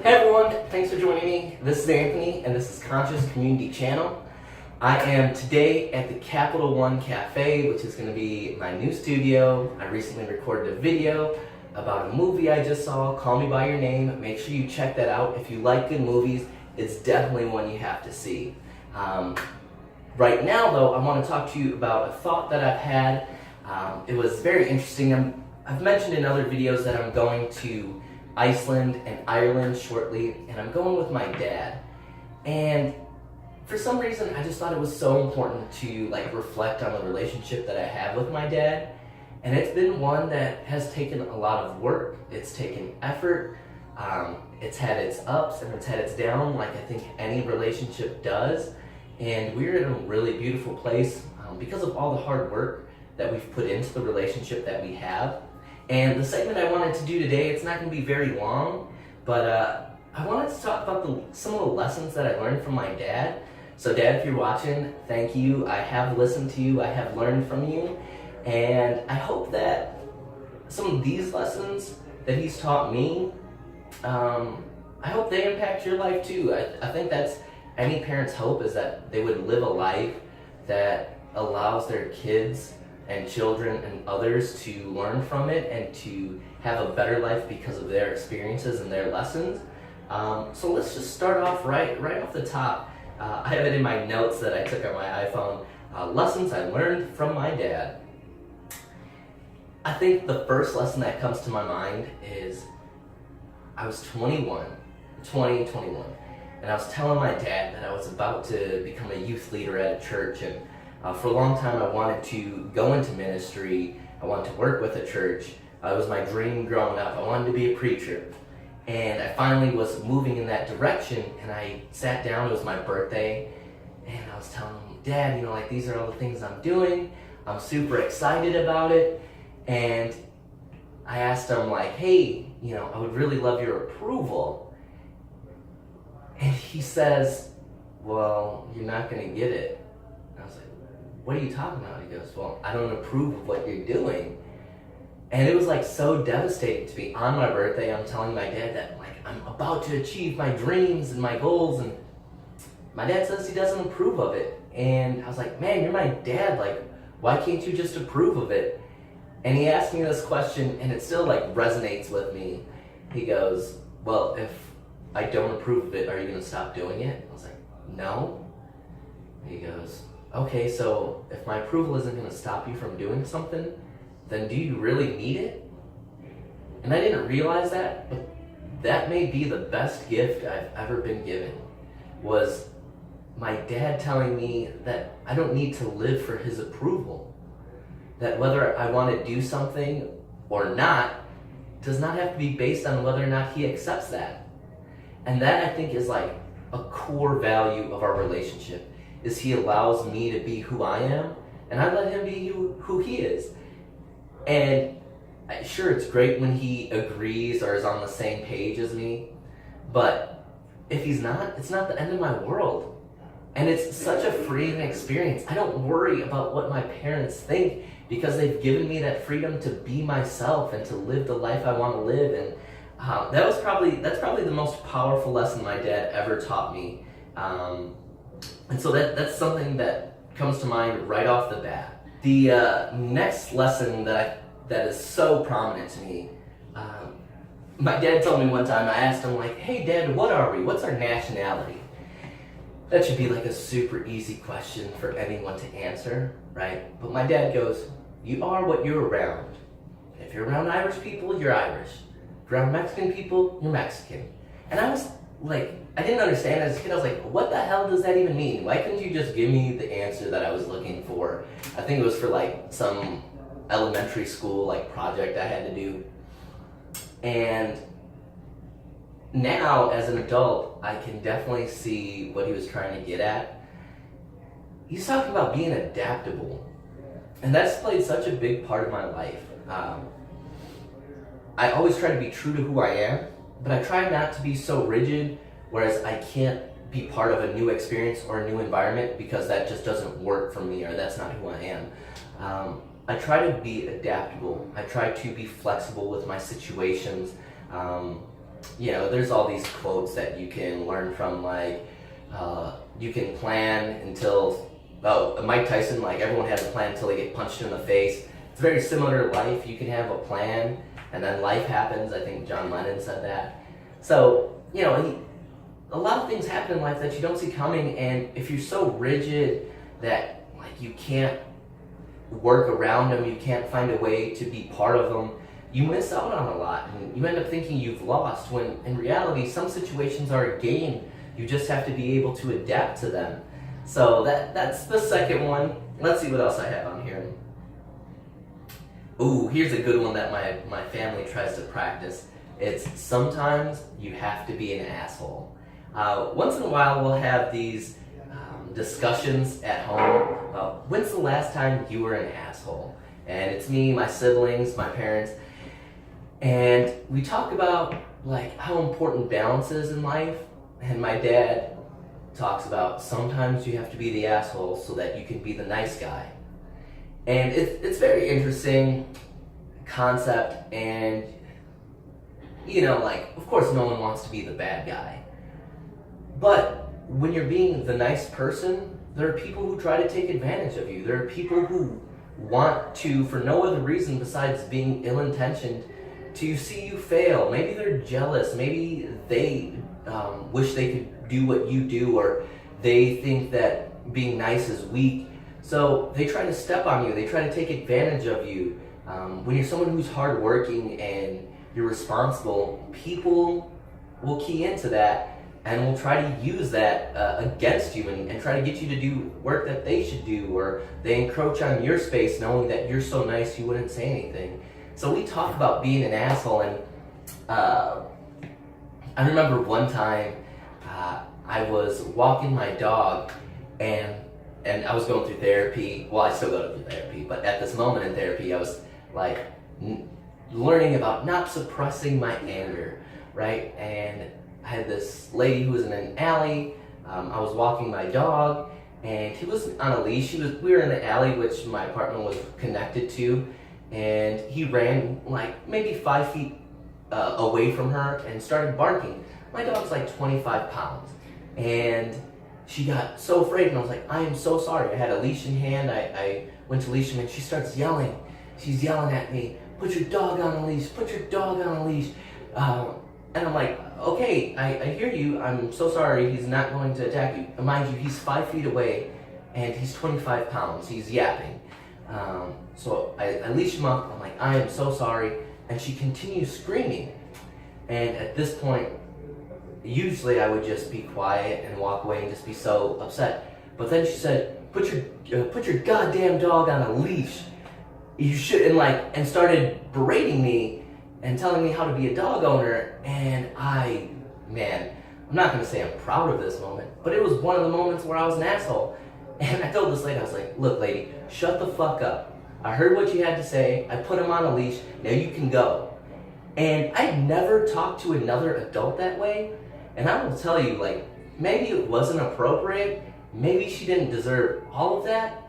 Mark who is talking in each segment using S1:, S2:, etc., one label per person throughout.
S1: Hey everyone, thanks for joining me. This is Anthony and this is Conscious Community Channel. I am today at the Capital One Cafe, which is going to be my new studio. I recently recorded a video about a movie I just saw, Call Me By Your Name. Make sure you check that out. If you like good movies, it's definitely one you have to see. Right now though, I want to talk to you about a thought that I've had. It was very interesting. I've mentioned in other videos that I'm going to Iceland and Ireland shortly, and I'm going with my dad. And for some reason, I just thought it was so important to reflect on the relationship that I have with my dad. And it's been one that has taken a lot of work. It's taken effort. It's had its ups and it's had its downs, like I think any relationship does. And we're in a really beautiful place because of all the hard work that we've put into the relationship that we have. And the segment I wanted to do today, it's not going to be very long, but I wanted to talk about some of the lessons that I learned from my dad. So Dad, if you're watching, thank you. I have listened to you, I have learned from you, and I hope that some of these lessons that he's taught me, I hope they impact your life too. I think that's any parent's hope, is that they would live a life that allows their kids and children and others to learn from it and to have a better life because of their experiences and their lessons. So let's just start off right off the top. I have it in my notes that I took on my iPhone. Lessons I learned from my dad. I think the first lesson that comes to my mind is I was 20, and I was telling my dad that I was about to become a youth leader at a church, and for a long time I wanted to go into ministry. I wanted to work with a church. It was my dream growing up. I wanted to be a preacher. And I finally was moving in that direction, and I sat down. It was my birthday, and I was telling him, Dad, these are all the things I'm doing. I'm super excited about it. And I asked him, hey, I would really love your approval. And he says, well, you're not going to get it. And I was like, what are you talking about? He goes, well, I don't approve of what you're doing. And it was so devastating to me. On my birthday, I'm telling my dad that I'm about to achieve my dreams and my goals, and my dad says he doesn't approve of it. And I was like, man, you're my dad. Why can't you just approve of it? And he asked me this question, and it still resonates with me. He goes, well, if I don't approve of it, are you going to stop doing it? I was like, no. He goes, okay, so if my approval isn't going to stop you from doing something, then do you really need it? And I didn't realize that, but that may be the best gift I've ever been given, was my dad telling me that I don't need to live for his approval. That whether I want to do something or not does not have to be based on whether or not he accepts that. And that, I think, is a core value of our relationship, is he allows me to be who I am, and I let him be who he is. And sure, it's great when he agrees or is on the same page as me, but if he's not, it's not the end of my world. And it's such a freeing experience. I don't worry about what my parents think, because they've given me that freedom to be myself and to live the life I want to live. And that's probably the most powerful lesson my dad ever taught me. And so that's something that comes to mind right off the bat. The next lesson that is so prominent to me, my dad told me one time, I asked him hey Dad, what are we? What's our nationality? That should be a super easy question for anyone to answer, right? But my dad goes, you are what you're around. If you're around Irish people, you're Irish. If you're around Mexican people, you're Mexican. And I was I didn't understand as a kid. I was like, what the hell does that even mean? Why couldn't you just give me the answer that I was looking for? I think it was for some elementary school project I had to do. And now as an adult, I can definitely see what he was trying to get at. He's talking about being adaptable, and that's played such a big part of my life. I always try to be true to who I am, but I try not to be so rigid, whereas I can't be part of a new experience or a new environment because that just doesn't work for me, or that's not who I am. I try to be adaptable. I try to be flexible with my situations. there's all these quotes that you can learn from, like, you can plan until, Mike Tyson, like, everyone has a plan until they get punched in the face. It's very similar to life. You can have a plan, and then life happens. I think John Lennon said that. So, a lot of things happen in life that you don't see coming, and if you're so rigid that, like, you can't work around them, you can't find a way to be part of them, you miss out on a lot, and you end up thinking you've lost, when in reality, some situations are a gain. You just have to be able to adapt to them. So that's the second one. Let's see what else I have on here. Ooh, here's a good one that my family tries to practice. It's sometimes you have to be an asshole. Once in a while, we'll have these discussions at home. When's the last time you were an asshole? And it's me, my siblings, my parents, and we talk about, like, how important balance is in life. And my dad talks about sometimes you have to be the asshole so that you can be the nice guy. And it's very interesting concept, and like, of course no one wants to be the bad guy. But when you're being the nice person, there are people who try to take advantage of you. There are people who want to, for no other reason besides being ill-intentioned, to see you fail. Maybe they're jealous. Maybe they wish they could do what you do, or they think that being nice is weak. So they try to step on you. They try to take advantage of you. When you're someone who's hardworking and you're responsible, people will key into that and will try to use that against you, and try to get you to do work that they should do, or they encroach on your space knowing that you're so nice you wouldn't say anything. So we talk about being an asshole, and I remember one time I was walking my dog, and I was going through therapy. Well, I still go through therapy, but at this moment in therapy, I was like learning about not suppressing my anger, right? And I had this lady who was in an alley. I was walking my dog, and he was on a leash. We were in the alley, which my apartment was connected to, and he ran like maybe 5 feet away from her and started barking. My dog's like 25 pounds, and she got so afraid, and I was like, I am so sorry. I had a leash in hand. I went to leash him, and she starts yelling. She's yelling at me, put your dog on a leash, put your dog on a leash. And I'm like, okay, I hear you. I'm so sorry. He's not going to attack you. Mind you, he's 5 feet away, and he's 25 pounds. He's yapping. So I leash him up. I'm like, I am so sorry. And she continues screaming. And at this point, usually I would just be quiet and walk away and just be so upset. But then she said, put your goddamn dog on a leash. You should, and started berating me and telling me how to be a dog owner. And I'm not going to say I'm proud of this moment, but it was one of the moments where I was an asshole. And I told this lady, I was like, look, lady, shut the fuck up. I heard what you had to say. I put him on a leash. Now you can go. And I'd never talked to another adult that way. And I will tell you, maybe it wasn't appropriate. Maybe she didn't deserve all of that.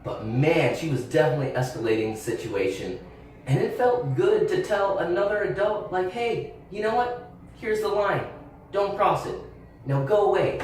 S1: But man, she was definitely escalating the situation. And it felt good to tell another adult, like, hey, you know what? Here's the line. Don't cross it. Now go away.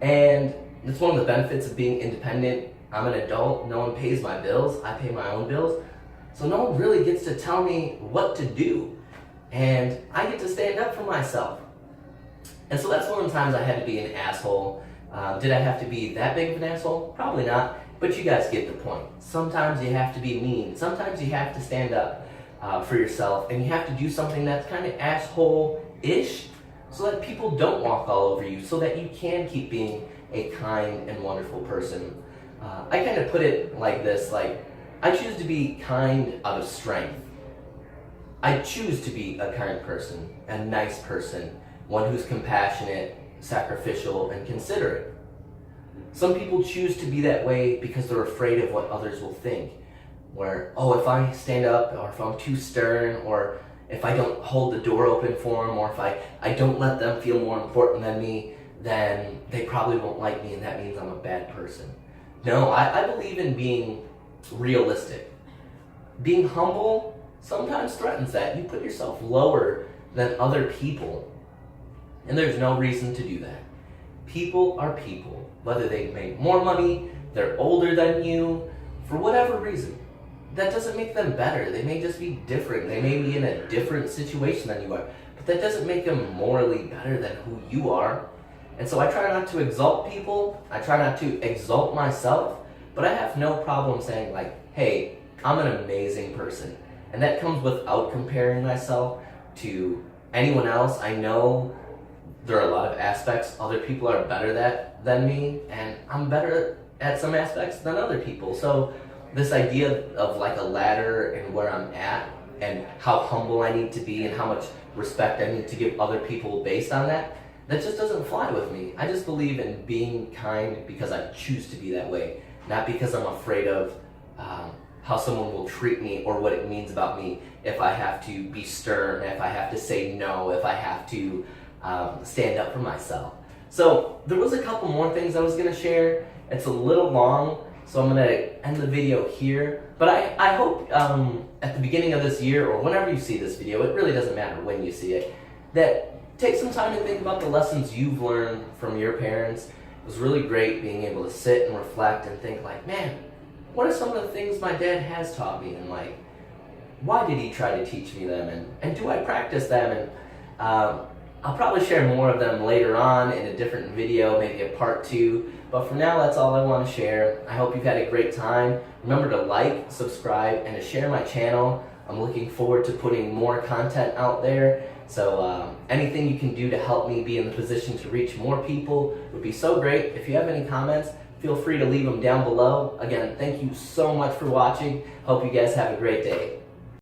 S1: And it's one of the benefits of being independent. I'm an adult. No one pays my bills. I pay my own bills. So no one really gets to tell me what to do. And I get to stand up for myself. And so that's one of the times I had to be an asshole. Did I have to be that big of an asshole? Probably not. But you guys get the point. Sometimes you have to be mean. Sometimes you have to stand up for yourself. And you have to do something that's kind of asshole-ish so that people don't walk all over you, so that you can keep being a kind and wonderful person. I kind of put it like this, I choose to be kind out of strength. I choose to be a kind person, a nice person, one who's compassionate, sacrificial, and considerate. Some people choose to be that way because they're afraid of what others will think. Where, if I stand up, or if I'm too stern, or if I don't hold the door open for them, or if I don't let them feel more important than me, then they probably won't like me, and that means I'm a bad person. No, I believe in being realistic. Being humble sometimes threatens that. You put yourself lower than other people. And there's no reason to do that. People are people. Whether they make more money, they're older than you, for whatever reason. That doesn't make them better. They may just be different. They may be in a different situation than you are. But that doesn't make them morally better than who you are. And so I try not to exalt people. I try not to exalt myself. But I have no problem saying like, hey, I'm an amazing person. And that comes without comparing myself to anyone else. I know there are a lot of aspects other people are better than me, and I'm better at some aspects than other people. So this idea of like a ladder and where I'm at and how humble I need to be and how much respect I need to give other people based on that just doesn't fly with me. I just believe in being kind because I choose to be that way, not because I'm afraid of how someone will treat me or what it means about me if I have to be stern, if I have to say no, if I have to stand up for myself. So there was a couple more things I was going to share. It's a little long, so I'm going to end the video here. But I hope at the beginning of this year, or whenever you see this video, it really doesn't matter when you see it, that take some time to think about the lessons you've learned from your parents. It was really great being able to sit and reflect and think like, man, what are some of the things my dad has taught me, and like, why did he try to teach me them, and do I practice them? And I'll probably share more of them later on in a different video, maybe a part 2. But for now, that's all I want to share. I hope you've had a great time. Remember to like, subscribe, and to share my channel. I'm looking forward to putting more content out there. So anything you can do to help me be in the position to reach more people would be so great. If you have any comments, feel free to leave them down below. Again, thank you so much for watching. Hope you guys have a great day.